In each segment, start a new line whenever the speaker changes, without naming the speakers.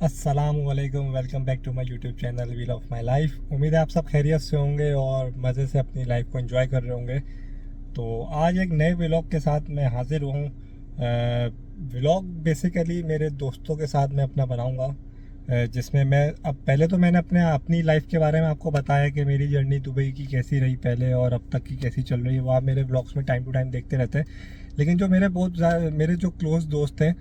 अस्सलामुअलैकुम, welcome back to my YouTube channel wheel of my life. उम्मीद है आप सब खैरियत से होंगे और मज़े से अपनी लाइफ को एंजॉय कर रहे होंगे। तो आज एक नए व्लॉग के साथ मैं हाज़िर हूँ। व्लॉग बेसिकली मेरे दोस्तों के साथ मैं अपना बनाऊँगा, जिसमें मैं अब पहले तो मैंने अपनी लाइफ के बारे में आपको बताया कि मेरी जर्नी दुबई की कैसी रही पहले और अब तक की कैसी चल रही है। वो आप मेरे व्लॉग्स में टाइम टू टाइम देखते रहते हैं। लेकिन जो मेरे जो क्लोज़ दोस्त हैं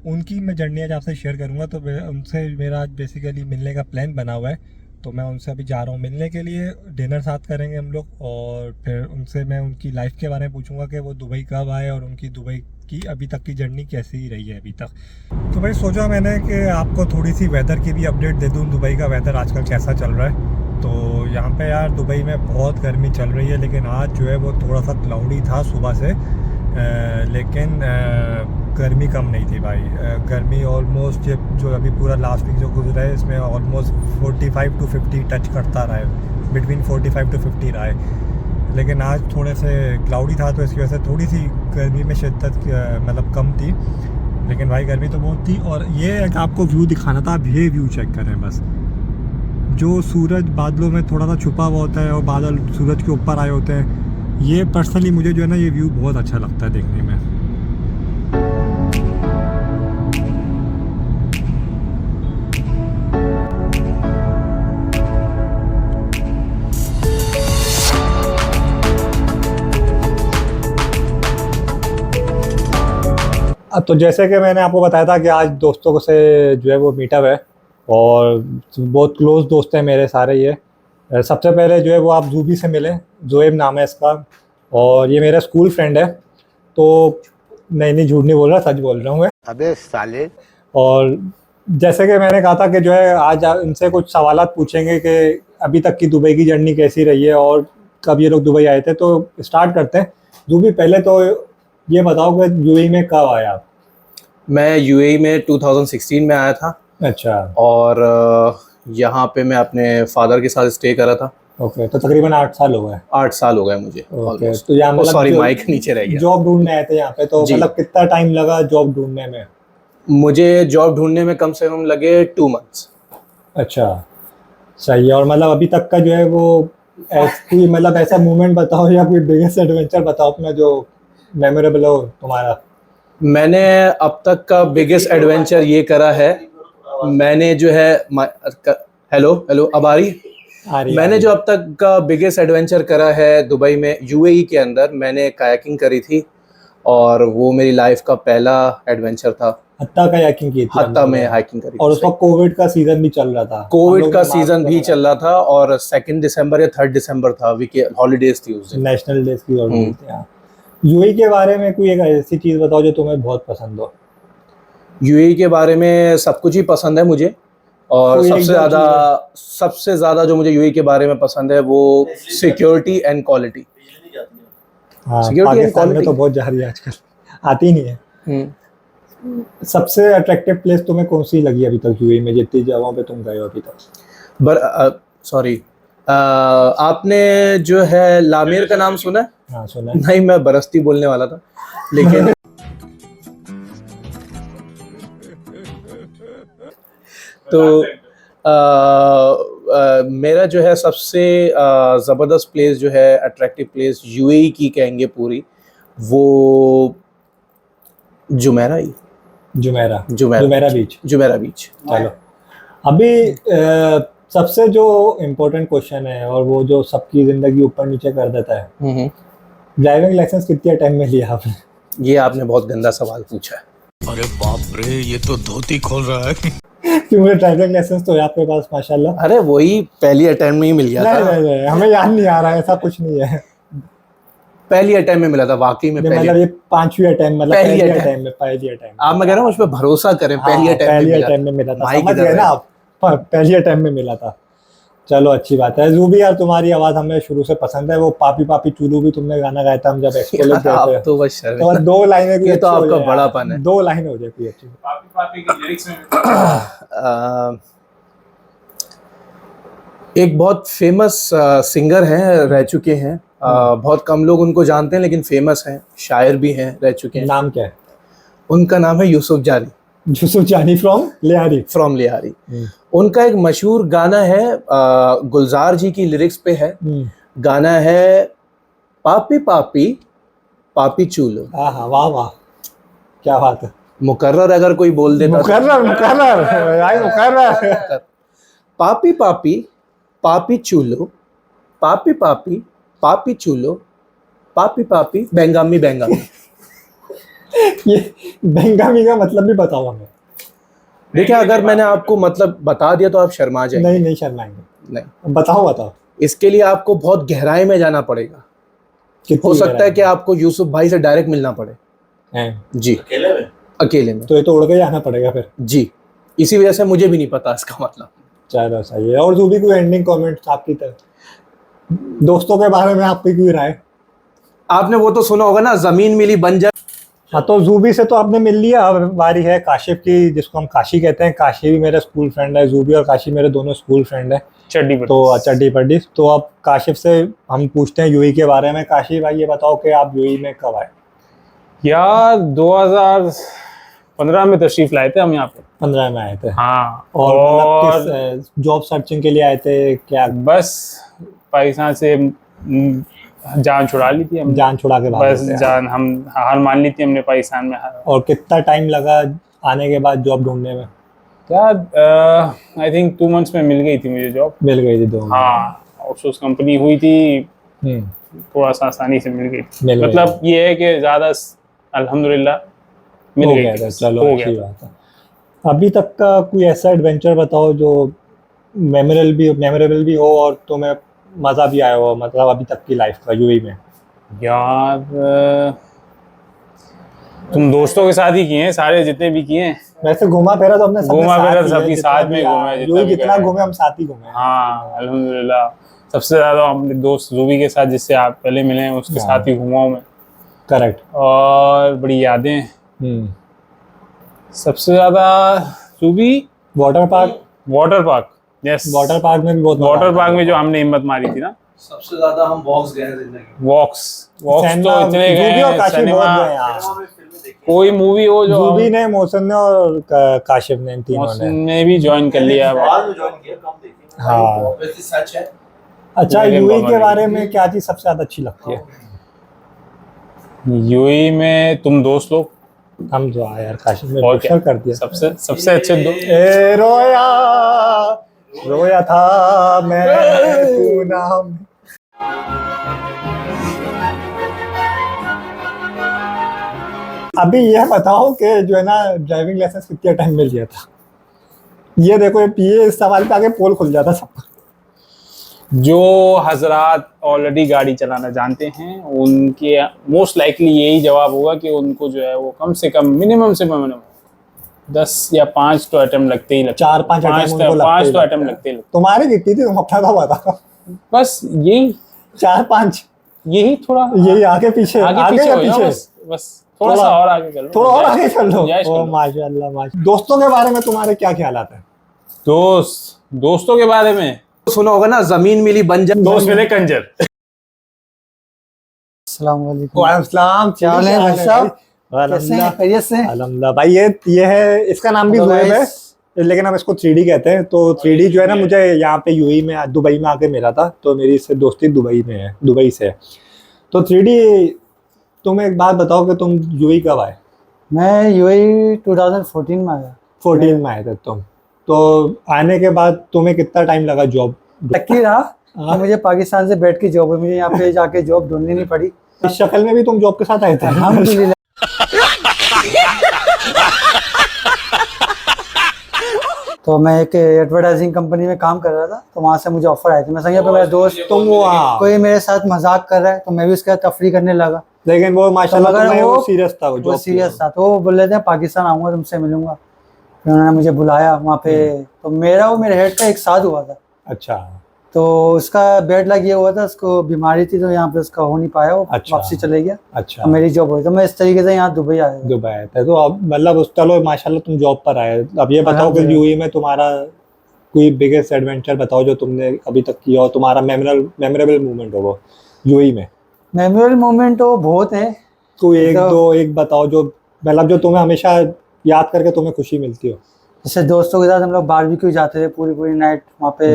उनकी मैं जर्नी आज आपसे शेयर करूंगा। तो उनसे मेरा आज बेसिकली मिलने का प्लान बना हुआ है। तो मैं उनसे अभी जा रहा हूँ मिलने के लिए। डिनर साथ करेंगे हम लोग और फिर उनसे मैं उनकी लाइफ के बारे में पूछूंगा कि वो दुबई कब आए और उनकी दुबई की अभी तक की जर्नी कैसी रही है अभी तक। तो भाई सोचा मैंने कि आपको थोड़ी सी वेदर की भी अपडेट दे दूँ, दुबई का वेदर आजकल कैसा चल रहा है। तो यहाँ पे यार दुबई में बहुत गर्मी चल रही है, लेकिन आज जो है वो थोड़ा सा क्लाउडी था सुबह से। लेकिन गर्मी कम नहीं थी भाई। गर्मी ऑलमोस्ट जो अभी पूरा लास्ट वीक जो गुजरा है इसमें ऑलमोस्ट 45 टू 50 टच करता रहा है, बिटवीन 45 टू 50 रहा है। लेकिन आज थोड़े से क्लाउडी था तो इसकी वजह से थोड़ी सी गर्मी में शिद्दत मतलब कम थी। लेकिन भाई गर्मी तो बहुत थी। और ये एक आपको व्यू दिखाना था, आप ये व्यू चेक करें बस। जो सूरज बादलों में थोड़ा सा छुपा हुआ होता है और बादल सूरज के ऊपर आए होते हैं, ये पर्सनली मुझे जो है ना ये व्यू बहुत अच्छा लगता है देखने में। तो जैसे कि मैंने आपको बताया था कि आज दोस्तों से जो है वो मीटअप है और बहुत क्लोज दोस्त हैं मेरे सारे। ये सबसे पहले जो है वो आप जूबी से मिले, जोएब नाम है इसका, और ये मेरा स्कूल फ्रेंड है। तो नहीं झूठ नहीं बोल रहा, सच बोल रहा हूँ मैं।
अबे साले।
और जैसे कि मैंने कहा था कि जो है आज इनसे कुछ सवालात पूछेंगे कि अभी तक की दुबई की जर्नी कैसी रही है और कब ये लोग दुबई आए थे। तो स्टार्ट करते हैं। जूबी पहले तो ये बताओ कि यूएई में कब आया आप?
मैं यूएई में 2016 में आया था।
अच्छा।
और यहाँ पे मैं अपने फादर के साथ स्टे करा था।
ओके, तो तकरीबन 8 साल हो गए।
8 साल हो गए मुझे।
ओके, तो यहाँ मतलब
सॉरी माइक नीचे रह गया।
जॉब ढूंढने आए थे यहाँ पे, तो मतलब कितना टाइम लगा जॉब ढूंढने में?
मुझे जॉब ढूंढने में कम से कम लगे 2 मंथ्स।
अच्छा, सही है। और मतलब अभी तक का जो है वो कोई मतलब ऐसा मूवमेंट बताओ या कोई बिगेस्ट एडवेंचर बताओ अपना जो मेमोरेबल हो तुम्हारा।
मैंने अब तक का बिगेस्ट एडवेंचर ये करा है, मैंने जो है हेलो अब आ रही? मैंने जो अब तक का बिगेस्ट एडवेंचर करा है दुबई में यूएई के अंदर, मैंने कायाकिंग करी थी और वो मेरी लाइफ का पहला एडवेंचर था।
हत्ता कायाकिंग की थी?
हत्ता में हाइकिंग करी।
और उस वक्त कोविड का सीजन भी चल रहा था।
कोविड का सीजन भी चल रहा था और 2 दिसंबर या 3 दिसंबर था, वीकेंड हॉलीडेज थी उस दिन,
नेशनल डेज की हॉलीडेज थी। यूएई के बारे में कोई एक ऐसी चीज बताओ जो तुम्हें बहुत पसंद हो।
यूएई के बारे में सब कुछ ही पसंद है मुझे। और सबसे ज्यादा जो मुझे यूएई के बारे में पसंद है वो security and quality.
Security and quality तो बहुत जा रही है आजकल, आती नहीं है। सबसे अट्रैक्टिव प्लेस तुम्हें कौन सी लगी अभी तक यूएई में, जितनी जगहों पे तुम गए हो अभी तक?
सॉरी, आपने जो है लामेर का नाम सुना है?
हाँ सुना है।
नहीं, मैं बरस्ती बोलने वाला था लेकिन तो मेरा जो है सबसे ज़बरदस्त प्लेस जो है, अट्रैक्टिव प्लेस यूएई की कहेंगे पूरी, वो जुमेरा बीच।
चलो अभी सबसे जो इम्पोर्टेंट क्वेश्चन है और वो जो सबकी जिंदगी ऊपर नीचे कर देता है, ड्राइविंग लाइसेंस कितने टाइम में लिया आपने?
ये आपने बहुत गंदा सवाल पूछा है।
अरे बाप रे, ये तो धोती खोल रहा है।
क्योंकि ड्राइविंग लाइसेंस तो है आपके पास माशाल्लाह।
अरे वही पहली अटेम्प्ट में ही मिल गया था।
नहीं, हमें याद नहीं आ रहा है, ऐसा कुछ नहीं है।
पहली अटेम्प्ट में मिला था वाकई में।
मतलब ये 5वीं अटेम्प्ट, मतलब पहली अटेम्प्ट।
आप, मैं कह रहा हूँ उस पर भरोसा करें, पहली अटेम्प्ट में मिला था।
समझ गए ना आप, पहली अटेम्प्ट में मिला था। चलो अच्छी बात है। जूबी यार तुम्हारी आवाज हमें शुरू से पसंद है। वो पापी पापी चूलू भी तुमने गाना गाया था हम जब एक्सपोलेट गए थे।
तो बस
तो 2 लाइनें
ये तो आपका बड़ापन है।
2 लाइनें हो जाए कोई अच्छी।
पापी पापी की लिरिक्स में
एक बहुत फेमस सिंगर हैं, रह चुके हैं। बहुत कम लोग उनको जानते हैं लेकिन फेमस हैं, शायर भी हैं, रह चुके हैं।
नाम क्या है?
उनका नाम है यूसुफ जारी।
यूसुफ जानी फ्रॉम लिहारी।
फ्रॉम लिहारी। उनका एक मशहूर गाना है, गुलजार जी की लिरिक्स पे है। गाना है पापी पापी पापी चूलो।
हाँ वाह वाह, क्या बात है।
मुकर्रर अगर कोई बोल देता
मुकर्रर
पापी पापी पापी चूलो, पापी पापी पापी चूलो, पापी पापी बेंगामी बेंगामी।
ये बेंगामी का मतलब भी बताओ हमें।
देखिए, अगर मैंने आपको मतलब बता दिया तो आप शर्मा जाएंगे।
नहीं शर्माएंगे।
नहीं,
बताओ।
इसके लिए आपको बहुत गहराई में जाना पड़ेगा। हो सकता है कि आपको यूसुफ भाई से डायरेक्ट मिलना पड़े। जी, अकेले में।
तो ये तो उड़ के जाना पड़ेगा फिर।
जी, इसी वजह से मुझे भी नहीं पता इसका मतलब।
चलो सही है। और जो भी कोई एंडिंग कमेंट आपकी तरफ, दोस्तों के बारे में आपकी कोई राय?
आपने वो तो सुना होगा ना, जमीन मिली बंजर।
हाँ, तो जूबी से तो आपने मिल लिया। अब बारी है काशिफ की, जिसको हम काशी कहते हैं। काशी भी मेरा स्कूल फ्रेंड है, जूबी और काशी मेरे दोनों स्कूल फ्रेंड है। चड्डी पड्डी। तो अब काशिफ से हम पूछते हैं यूई के बारे में। काशी भाई, ये बताओ कि आप यूई में कब आए?
यार 2015 में तशरीफ लाए थे हम यहाँ पे।
15 में आए थे।
हाँ,
और मतलब किस जॉब सर्चिंग के लिए आए थे क्या?
बस पाकिस्तान से जान छुड़ा ली थी हमने।
जान छुड़ा के भाग
बस
गए थे।
जान, हम हार मान ली थी हमने पाकिस्तान में।
और कितना टाइम लगा आने के बाद जॉब ढूंढने में?
क्या, आई थिंक 2 मंथ्स में मिल गई थी मुझे जॉब।
मिल गई थी 2 महीने।
हाँ, आउटसोर्स कंपनी हुई थी, थोड़ा सा आसानी से मिल गई थी। मतलब ये है कि ज़्यादा अल्हम्दुलिल्लाह मिल गई थी।
चलो अच्छी बात है। अभी तक का कोई ऐसा एडवेंचर बताओ जो मेमोरेबल भी हो और तुम्हें मज़ा भी आया हो, मतलब अभी तक की लाइफ का यूएई में।
यार, तुम दोस्तों के साथ ही किए हैं सारे, जितने भी किए हैं।
वैसे घुमा फिरा तो हमने
सबके साथ में घूमे,
यूएई जितना घूमे हम साथ ही घूमे।
हाँ अल्हम्दुलिल्लाह। सबसे ज़्यादा अपने दोस्त जूबी के साथ, जिससे आप पहले मिले हैं, उसके साथ ही घुमा हूँ मैं।
करेक्ट।
और बड़ी यादें। सबसे ज़्यादा जूबी
water park.
Yes,
water park में भी बहुत
वाटर पार्क में जो हमने हिम्मत मारी थी ना।
सबसे ज्यादा हम वॉक्स गए जिंदगी।
वॉक्स तो इतने गए, सिनेमा, कोई मूवी हो जो
जूबी ने, मोहसिन ने और काशिफ ने, तीनों ने
भी ज्वाइन कर लिया।
हाँ,
सच है।
अच्छा, यूएई के बारे में क्या चीज सबसे ज्यादा अच्छी लगती है?
यूएई में तुम दोस्त लोग,
हम जो आए यार, काशिफ ने प्रेशर कर दिया।
सबसे अच्छे
रोया था मैं तू नाम। अभी यह बताओ कि जो है ना, ड्राइविंग लाइसेंस कितने टाइम में लिया था? ये देखो, ये इस सवाल पे आगे पोल खुल जाता सबका।
जो हजरात ऑलरेडी गाड़ी चलाना जानते हैं, उनके मोस्ट लाइकली यही जवाब होगा कि उनको जो है वो कम से कम मिनिमम 10 या 5 तो अटेम्प्ट लगते ही लगते।
4-5
तो अटेम्प्ट लगते ही।
तुम्हारे कितनी थी? तुम अपना तो बता।
बस यही
4-5,
यही थोड़ा,
यही आगे पीछे
बस थोड़ा सा और आगे कर लो,
थोड़ा और आगे कर लो। ओ माशाल्लाह माशाल्लाह। दोस्तों के बारे में तुम्हारे क्या ख्यालात हैं?
दोस्तों के बारे में
सुना होगा ना, जमीन मिली बंजर,
दोस्त मिले कंजर।
अस्सलाम वालेकुम।
वालेकुम सलाम।
क्या हाल है भाई साहब? कैसे हैं? खैरियत से?
अल्हम्दुलिल्लाह भाई। ये है, इसका नाम भी ज़ुएब है, लेकिन हम इसको 3D कहते हैं। तो 3D जो है ना, मुझे यहाँ पे यूएई में, दुबई में आके मिला था। तो मेरी इससे दोस्ती दुबई से है। तो 3D, तुम एक बात बताओ कि तुम यूएई कब आए?
मैं यूएई 2014 में आया।
14 में आए थे तुम। तो आने के बाद तुम्हें कितना टाइम लगा जॉब?
लकी रहा कि मुझे पाकिस्तान से बैठ के जॉब है, मुझे यहाँ पे जाके जॉब ढूंढनी नहीं पड़ी।
इस शक्ल में भी तुम जॉब के साथ आए थे?
अल्हम्दुलिल्लाह। तो मैं एक एडवर्टाइजिंग कंपनी में काम कर रहा था, तो वहाँ से मुझे ऑफर आए थे। मैं समझा मेरा दोस्त कोई मेरे साथ मजाक कर रहा है, तो मैं भी उसके साथ तफरी करने लगा।
लेकिन वो माशाल्लाह
तो
वो सीरियस था।
वो सीरियस था। तो वो बोल रहे थे पाकिस्तान आऊँगा, तुमसे मिलूंगा। फिर उन्होंने मुझे बुलाया वहाँ पे। तो मेरे हेड का एक साथ हुआ था।
अच्छा।
तो उसका बैड लग ये हुआ था, उसको बीमारी थी, तो यहाँ पे उसका हो नहीं पाया, वो वापसी चले गया।
अच्छा।
तो मेरी जॉब हुई, तो मैं इस तरीके से यहाँ दुबई आया।
दुबई आए थे। तो अब मतलब चलो माशाल्लाह तुम जॉब पर आए। अब ये बताओ कि यूएई में तुम्हारा कोई बिगेस्ट एडवेंचर बताओ जो तुमने अभी तक किया हो, तुम्हारा मेमोरेबल मोमेंट हो वो यूएई में।
मेमोरेबल मोमेंट तो बहुत है।
कोई एक बताओ जो मतलब जो तुम्हें हमेशा याद करके तुम्हें खुशी मिलती हो?
जैसे दोस्तों के साथ हम लोग बारबेक्यू जाते थे, पूरी पूरी नाइट वहाँ पे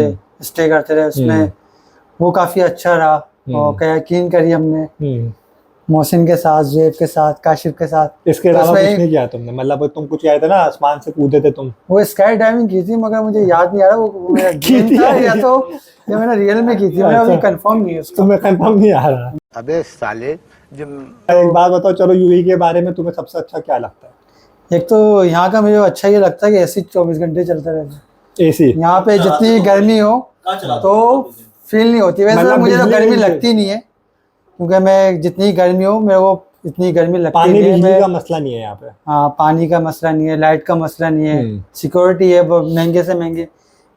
स्टे करते रहे, उसमें वो काफ़ी अच्छा रहा। और कयाकिंग करी हमने मोहसिन के साथ, जेब के साथ, काशिफ के साथ।
इसके
तो
अलावा
उसमें
कुछ नहीं किया तुमने? मतलब तुम कुछ आए थे ना, आसमान से कूदे थे तुम।
वो स्काई डाइविंग की थी, मगर मुझे याद नहीं आ रहा वो मेरा ड्रीम था या तो ये मैंने रियल में की थी, मैंने अभी कंफर्म नहीं है उसको।
तुम्हें कंफर्म नहीं आ रहा?
अबे साले, जब
एक बात बताओ, चलो यूएई के बारे में तुम्हें सबसे अच्छा क्या लगता है?
एक तो यहाँ का मुझे अच्छा ये लगता है कि एसी 24 घंटे चलता रहता है।
एसी?
यहाँ पे जितनी गर्मी हो तो फील नहीं होती। वैसे
मतलब
मुझे तो
बिजली
गर्मी
बिल-
लगती नहीं है, क्योंकि मैं जितनी गर्मी हो मेरे को इतनी गर्मी लगती
पानी
नहीं है।
बिजली का
मैं
मसला नहीं है यहाँ पे?
हाँ, पानी का मसला नहीं है, लाइट का मसला नहीं है, सिक्योरिटी है, महंगे से महंगे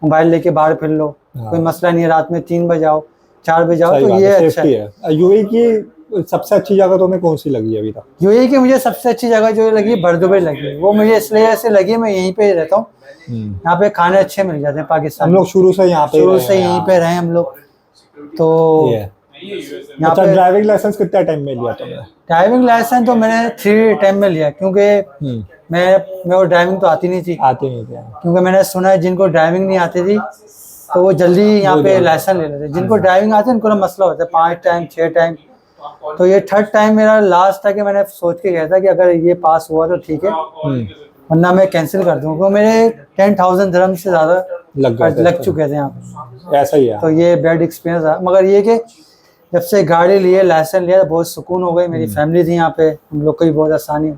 मोबाइल लेके बाहर फिर लो, कोई मसला नहीं है। रात में 3 बजे आओ, 4 बजे आओ, तो ये अच्छा
सेफ्टी
है।
है। यूएई की सबसे अच्छी जगह तुम्हें कौन सी लगी अभी तक?
यूएई की मुझे सबसे अच्छी जगह जो लगी बर्दुबई लगी। वो मुझे इसलिए ऐसे लगी, मैं यहीं पे रहता हूँ, यहाँ पे खाने अच्छे मिल जाते हैं पाकिस्तान
हम लोग शुरू से यहाँ पे
शुरू से यहीं पे रहे हम लोग। तो यहाँ
अच्छा,
पे
ड्राइविंग लाइसेंस कितना टाइम में लिया तुमने?
ड्राइविंग लाइसेंस तो मैंने 3 टाइम में लिया, क्योंकि मेरे को ड्राइविंग तो आती नहीं थी।
आती नहीं थी?
क्योंकि मैंने सुना है जिनको ड्राइविंग नहीं आती थी तो वो जल्दी यहाँ पे लाइसेंस ले लेते। जिनको ड्राइविंग आती है उनको ना मसला होता है 5 टाइम 6 टाइम। तो ये 3rd टाइम मेरा लास्ट था कि मैंने सोच के गया था कि अगर ये पास हुआ तो ठीक है, वरना मैं कैंसिल कर दूँ, क्योंकि मेरे 10,000 दिरहम से ज़्यादा लग चुके थे यहाँ पे।
ऐसा ही है।
तो ये बैड एक्सपीरियंस रहा। मगर ये कि जब से गाड़ी लिए, लाइसेंस लिया, तो बहुत सुकून हो गई। मेरी फैमिली थी यहाँ पे, हम लोग को भी बहुत आसानी,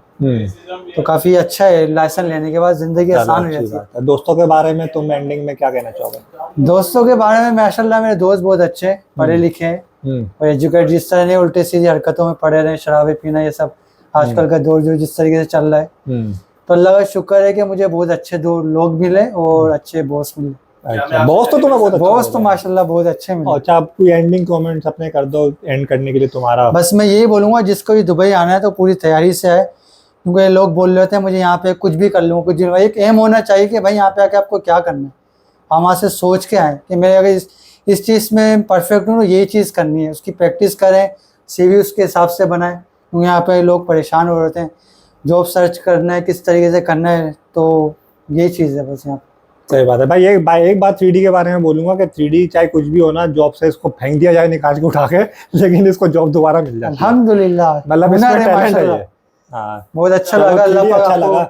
तो काफ़ी अच्छा है। लाइसेंस लेने के बाद ज़िंदगी आसान हो जाती है।
दोस्तों के बारे में तुम एंडिंग में क्या कहना चाहोगे?
दोस्तों के बारे में माशाल्लाह मेरे दोस्त बहुत अच्छे हैं, पढ़े लिखे हैं और एजुकेटेड। जिस तरह नहीं उल्टे सीधी हरकतों में पड़े रहे, शराबे पीना, ये सब आजकल का दौर जो जिस तरीके से चल रहा है, तो अल्लाह का शुक्र है कि मुझे बहुत अच्छे दो लोग मिले और अच्छे बॉस मिले।
अच्छा, बॉस तो तुम्हें बहुत अच्छा
बॉस तो
लगा।
माशाल्लाह बहुत अच्छे मिले।
अच्छा, आप कोई एंडिंग कमेंट्स अपने कर दो एंड करने के लिए तुम्हारा।
बस मैं यही बोलूँगा, जिसको भी दुबई आना है तो पूरी तैयारी से आए, क्योंकि लोग बोल रहे हैं मुझे यहाँ पे कुछ भी कर लूँ, कुछ भी। एक एम होना चाहिए कि भाई यहाँ पे आके आपको क्या करना है। हम वहाँ से सोच के आए कि मैं अगर इस चीज़ में परफेक्ट हूँ तो यही चीज़ करनी है, उसकी प्रैक्टिस करें, CV उसके हिसाब से बनाएं। क्योंकि यहाँ पे लोग परेशान हो रहे हैं, जॉब सर्च करना है, किस तरीके से करना है, तो यही चीज़ है बस यहाँ पे।
सही बात है भाई। एक बात 3D के बारे में बोलूंगा कि 3D चाहे कुछ भी हो ना, जॉब से इसको फेंक दिया जाए निकाल के उठा के, लेकिन इसको जॉब दोबारा मिल जाती है।
अल्हम्दुलिल्लाह,
मतलब इसमें
हुनर है
टैलेंट है
माशाल्लाह।
ये। हाँ,
बहुत अच्छा
चलो,
लगा। अल्लाह
3D
पाक
अच्छा
आपको
लगा।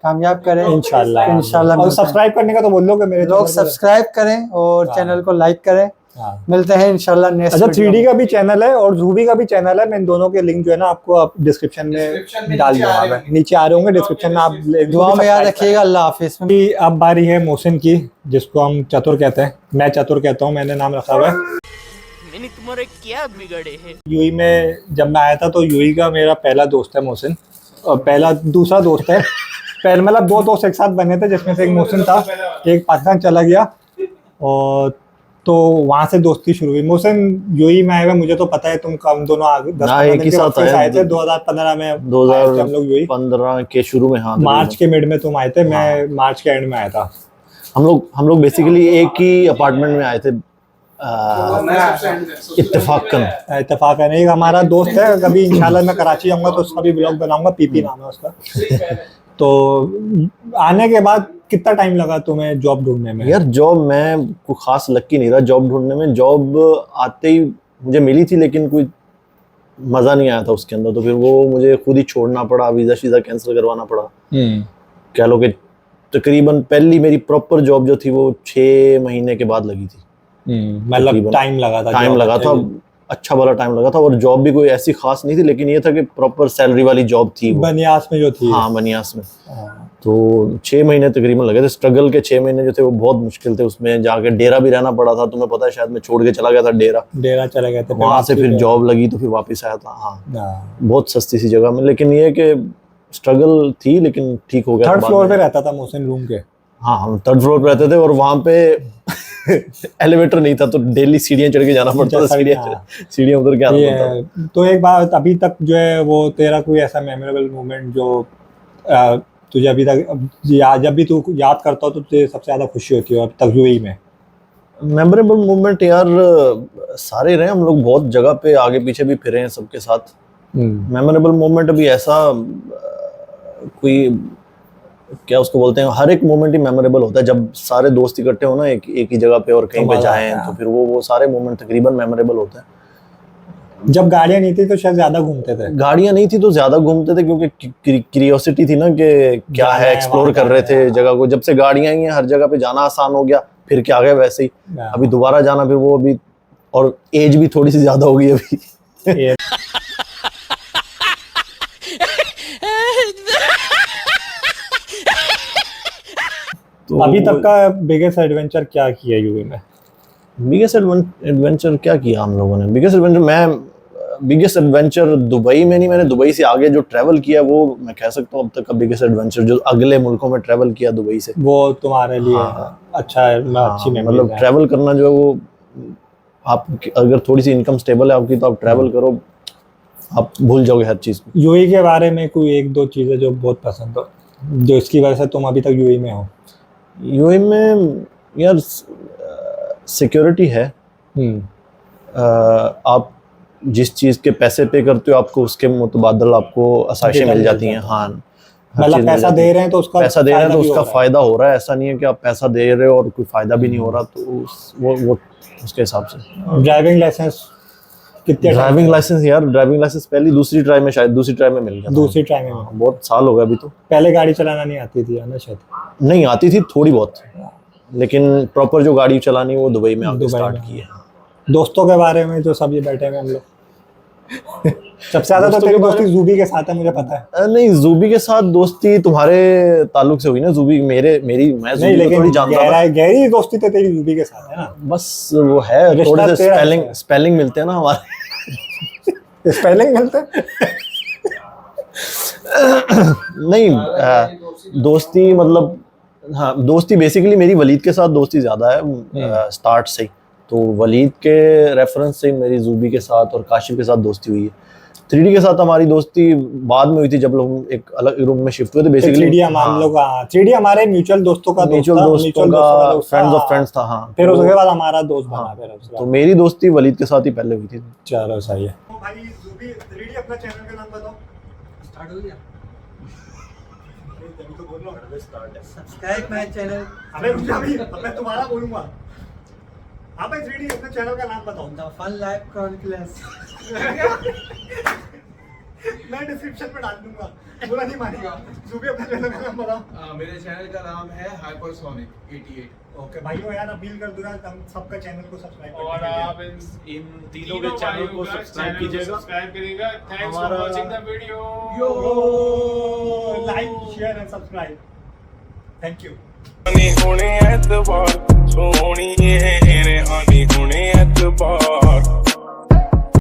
कामयाब करें
इंशाल्लाह।
इंशाल्लाह।
और सब्सक्राइब करने का तो बोल लो कि मेरे
लोग
channel को-
सब्सक्राइब करें और चैनल को लाइक करें।
हाँ।
मिलते हैं इंशाल्लाह नेक्स्ट।
अच्छा, 3D का भी चैनल है और जूबी का भी चैनल है। मैं इन दोनों के लिंक जो है ना आपको आप डिस्क्रिप्शन में डाल दूंगा। मैं नीचे आ रहे होंगे डिस्क्रिप्शन में, आप
दुआ में याद रखिएगा। अल्लाह हाफिज़।
कि अब बारी है मोहसिन की, जिसको हम चतुर कहते हैं। मैं चतुर कहता हूँ, मैंने नाम रखा हुआ है।
मैंने तुम्हारे क्या बिगड़े हैं?
यूएई में जब मैं आया था तो यूएई का मेरा पहला दोस्त है मोहसिन, और दूसरा दोस्त है। पहले मतलब 2 दोस्त एक साथ बने थे, जिसमें से एक मोहसिन था, एक पाकिस्तान चला गया, और तो वहाँ से दोस्ती शुरू हुई। मोहसिन यूएई में आए हुए, मुझे तो पता है तुम कम दोनों आगे 10-15
एक ही
दिन के
साथ
वापस आए थे।
आए
2015 में आए थे हम लोग यूएई।
2015 के शुरू में। हाँ,
मार्च के मिड में तुम आए थे, मैं मार्च के एंड में आया था।
हम लोग बेसिकली एक ही अपार्टमेंट में आए थे,
इत्तेफाकन। एक हमारा दोस्त है, कभी इंशाल्लाह मैं कराची आऊँगा तो उसका भी ब्लॉग बनाऊंगा। पीपी नाम है उसका। तो आने के बाद कितना टाइम लगा तुम्हें जॉब ढूंढने में?
यार जॉब मैं कोई खास लकी नहीं रहा जॉब ढूंढने में। जॉब आते ही मुझे मिली थी, लेकिन कोई मज़ा नहीं आया था उसके अंदर, तो फिर वो मुझे खुद ही छोड़ना पड़ा, वीज़ा शीज़ा कैंसिल करवाना पड़ा। कह लो कि तकरीबन पहली मेरी प्रॉपर जॉब जो थी वो 6 महीने के बाद लगी थी।
मतलब टाइम लगा था,
अच्छा वाला टाइम लगा था। और जॉब भी कोई ऐसी खास नहीं थी, लेकिन ये था कि प्रॉपर सैलरी वाली जॉब थी वो।
बनियास में जो थी।
हाँ, बनियास में। तो 6 महीने तकरीबन लगे थे। स्ट्रगल के 6 महीने जो थे वो बहुत मुश्किल थे। उसमें जाके डेरा भी रहना पड़ा था। तुम्हें पता है शायद, मैं छोड़ के चला गया था डेरा
चले गए थे।
वहां से फिर जॉब लगी तो फिर वापस आया था। हाँ, बहुत सस्ती सी जगह में, लेकिन ये कि स्ट्रगल थी, लेकिन ठीक हो गया।
3rd फ्लोर पे रहता था मोहसिन रूम के।
हाँ, हम 3rd फ्लोर पे रहते थे, और वहां पे एलिवेटर नहीं था, तो डेली सीढ़ियां चढ़ के जाना पड़ता था। सीढ़ियां उधर के आना पड़ता था।
तो एक बात, अभी तक जो है वो तेरा कोई ऐसा मेमोरेबल मोमेंट जो तुझे अभी तक जब भी तू याद करता हो तो तुझे सबसे ज्यादा खुशी होती है अब तक यूएई में?
मेमोरेबल मोमेंट यार सारे रहे। हम लोग बहुत जगह पे आगे पीछे भी फिरे हैं सबके साथ। मेमोरेबल मोमेंट अभी ऐसा कोई क्या उसको बोलते हैं, हर एक मोमेंट ही मेमोरेबल होता है जब सारे दोस्त इकट्ठे हो ना एक ही जगह पे और कहीं पे जाएं, तो फिर वो सारे मोमेंट तकरीबन मेमोरेबल होते हैं।
जब गाड़ियां नहीं थी तो शायद ज्यादा घूमते थे।
गाड़ियां नहीं थी तो ज्यादा घूमते थे क्योंकि क्यूरियोसिटी थी ना कि क्या है, एक्सप्लोर कर रहे थे जगह को। जब से गाड़ियां आई हैं हर जगह पे जाना आसान हो गया, फिर क्या गए वैसे ही अभी दोबारा जाना, फिर वो अभी और एज भी थोड़ी सी ज्यादा हो गई अभी।
तो अभी तक का बिगेस्ट एडवेंचर क्या किया यूएई में?
बिगेस्ट एडवेंचर क्या किया हम लोगों ने? बिगेस्ट एडवेंचर दुबई में नहीं, मैंने दुबई से आगे जो ट्रैवल किया वो मैं कह सकता हूँ अब तक का बिगेस्ट एडवेंचर, जो अगले मुल्कों में ट्रैवल किया दुबई से,
वो तुम्हारे लिए अच्छा है, अच्छी मेमोरी
मतलब ट्रैवल करना जो है वो, आप अगर थोड़ी सी इनकम स्टेबल है आपकी तो आप ट्रैवल करो, आप भूल जाओगे हर चीज को।
यूएई के बारे में कोई एक दो चीजें जो बहुत पसंद हो, जो इसकी वजह से तुम अभी तक यूएई में हो?
यूएई में यार सिक्योरिटी है। आप जिस चीज के पैसे पे करते हो आपको उसके मुतबादल आपको आसाइशें मिल जाती हैं। हाँ,
मतलब पैसा दे रहे हैं तो उसका
फायदा हो रहा है। ऐसा नहीं है कि आप पैसा दे रहे हो और कोई फायदा भी नहीं हो रहा, तो वो उसके हिसाब से।
ड्राइविंग लाइसेंस कितने?
ड्राइविंग लाइसेंस पहली दूसरी ट्राई में, शायद दूसरी ट्राई में मिल गया।
दूसरी ट्राई में?
बहुत साल हो गए अभी तो।
पहले गाड़ी चलाना नहीं आती थी ना शायद?
नहीं आती थी थोड़ी बहुत, लेकिन प्रॉपर जो गाड़ी चलानी वो दुबई में आके स्टार्ट की है।
दोस्तों के बारे में जो सब ये बैठे हैं हम लोग, सबसे ज्यादा तो तेरी दोस्ती जूबी के साथ है, मुझे पता है।
नहीं, जूबी के साथ दोस्ती तुम्हारे ताल्लुक से हुई ना। जूबी मैं जूबी को थोड़ी जानता था।
गहरी दोस्ती तो तेरी जूबी के साथ है ना?
बस वो है, थोड़े से स्पेलिंग मिलते हैं ना हमारे।
स्पेलिंग मिलते हैं?
नहीं, दोस्ती मतलब हाँ, दोस्ती बेसिकली मेरी वलीद के साथ दोस्ती ज्यादा है स्टार्ट से ही। तो वलीद के रेफरेंस से मेरी जूबी के साथ और काशिफ के साथ दोस्ती हुई है। 3D के साथ हमारी दोस्ती बाद में हुई थी जब लोग एक अलग रूम में शिफ्ट हुए थे। बेसिकली
3D हम लोग 3D हमारे म्यूचुअल दोस्तों का
फ्रेंड्स ऑफ फ्रेंड्स था। हाँ,
फिर उसके बाद हमारा दोस्त बना। फिर
तो मेरी दोस्ती वलीद के साथ ही पहले हुई थी।
चलो सही है। भाई जूबी 3D अपना चैनल का नाम बताओ। स्टार्ट हो गया? तो बोल रहा हूं स्टार्ट है। Subscribe my channel. अबे अब मैं तुम्हारा बोलूंगा। हाँ भाई 3D अपने चैनल का नाम बताओ। The fun life chronicles. मैं डिस्क्रिप्शन में डाल दूंगा, बुरा नहीं मानेगा। जूबी अपने चैनल का नाम बताओ। मेरे चैनल का नाम है हाइपरसोनिक 88। ओके भाइयों यार अपील कर दूंगा हम सबका चैनल को सब्सक्राइब करें और आप इन तीनों के चैनल को सब्सक्राइब कीजिएगा। Thanks for watching the video. Like share and subscribe. Thank you.